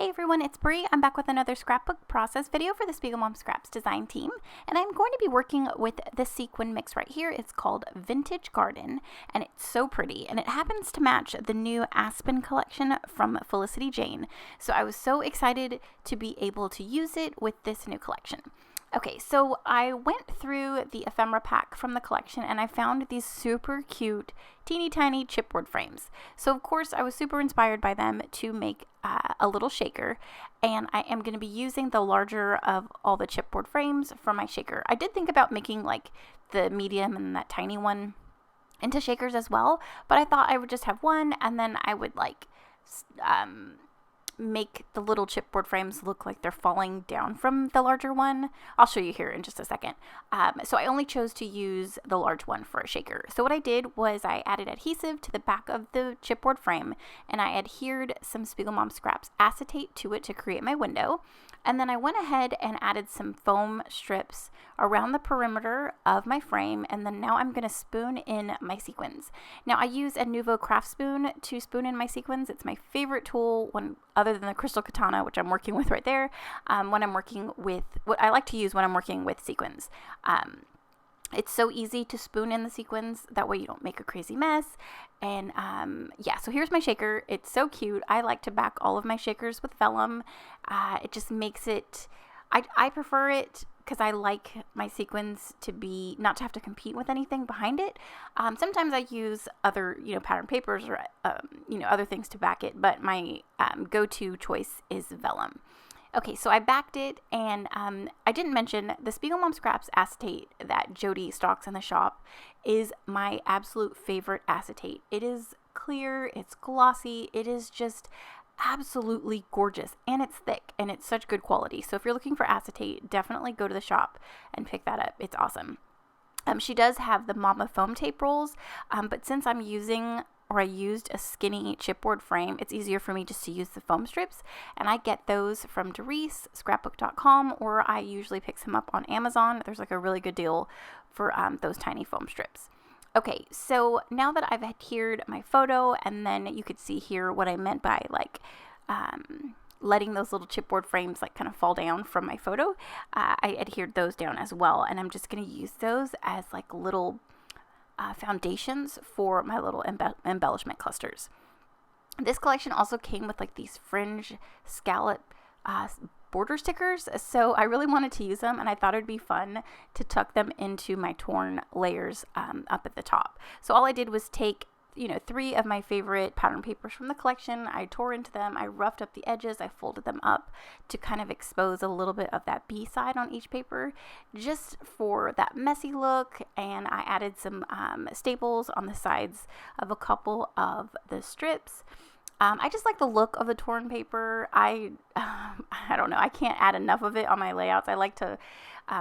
Hey everyone, it's Bri. I'm back with another scrapbook process video for the SpiegelMom Scraps design team, and I'm going to be working with the sequin mix right here. It's called Vintage Garden, and it's so pretty, and it happens to match the new Aspen collection from Felicity Jane, so I was so excited to be able to use it with this new collection. Okay, so I went through the ephemera pack from the collection and I found these super cute, teeny tiny chipboard frames. So of course I was super inspired by them to make a little shaker, and I am going to be using the larger of all the chipboard frames for my shaker. I did think about making like the medium and that tiny one into shakers as well, but I thought I would just have one and then I would like make the little chipboard frames look like they're falling down from the larger one. I'll show you here in just a second. So I only chose to use the large one for a shaker. So what I did was I added adhesive to the back of the chipboard frame, and I adhered some SpiegelMom Scraps acetate to it to create my window. And then I went ahead and added some foam strips around the perimeter of my frame, and then now I'm going to spoon in my sequins. Now I use a Nuvo craft spoon to spoon in my sequins. It's my favorite tool when, other than the crystal katana, which I'm working with right there, when I'm working with, what I like to use when I'm working with sequins. It's so easy to spoon in the sequins, that way you don't make a crazy mess. And yeah, so here's my shaker. It's so cute. I like to back all of my shakers with vellum. It just makes it, I prefer it because I like my sequins to be, not to have to compete with anything behind it. Sometimes I use other, pattern papers or, other things to back it, but my go-to choice is vellum. Okay, so I backed it, and I didn't mention the SpiegelMom Scraps acetate that Jody stocks in the shop is my absolute favorite acetate. It is clear, it's glossy, it is just absolutely gorgeous, and it's thick, and it's such good quality. So if you're looking for acetate, definitely go to the shop and pick that up. It's awesome. She does have the Mama foam tape rolls, but since I used a skinny chipboard frame, it's easier for me just to use the foam strips, and I get those from Doris, scrapbook.com, or I usually pick some up on Amazon. There's like a really good deal for those tiny foam strips. Okay, so now that I've adhered my photo, and then you could see here what I meant by like letting those little chipboard frames like kind of fall down from my photo, I adhered those down as well, and I'm just going to use those as like little foundations for my little embellishment clusters. This collection also came with like these fringe scallop border stickers, so I really wanted to use them, and I thought it would be fun to tuck them into my torn layers up at the top. So all I did was take 3 of my favorite pattern papers from the collection. I tore into them, I roughed up the edges, I folded them up to kind of expose a little bit of that B side on each paper just for that messy look, and I added some staples on the sides of a couple of the strips. I just like the look of the torn paper. I don't know, I can't add enough of it on my layouts. I like to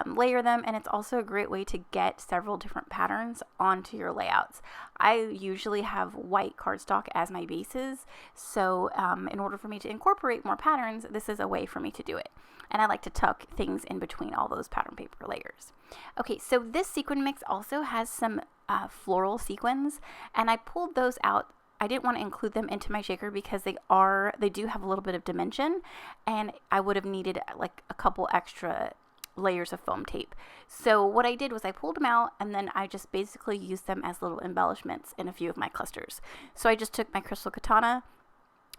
layer them, and it's also a great way to get several different patterns onto your layouts. I usually have white cardstock as my bases, so in order for me to incorporate more patterns, this is a way for me to do it. And I like to tuck things in between all those pattern paper layers. Okay, so this sequin mix also has some floral sequins, and I pulled those out. I didn't want to include them into my shaker because they do have a little bit of dimension, and I would have needed like a couple extra layers of foam tape. So what I did was I pulled them out, and then I just basically used them as little embellishments in a few of my clusters. So I just took my crystal katana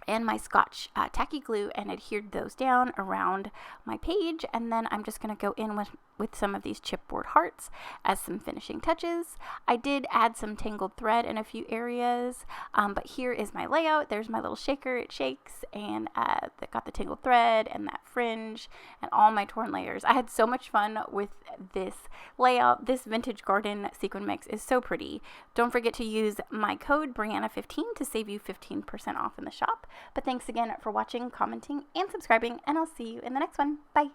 and my Scotch tacky glue and adhered those down around my page, and then I'm just going to go in with some of these chipboard hearts as some finishing touches. I did add some tangled thread in a few areas, but here is my layout. There's my little shaker. It shakes, and it got the tangled thread and that fringe and all my torn layers. I had so much fun with this layout. This Vintage Garden sequin mix is so pretty. Don't forget to use my code Brianna15 to save you 15% off in the shop. But thanks again for watching, commenting, and subscribing, and I'll see you in the next one. Bye!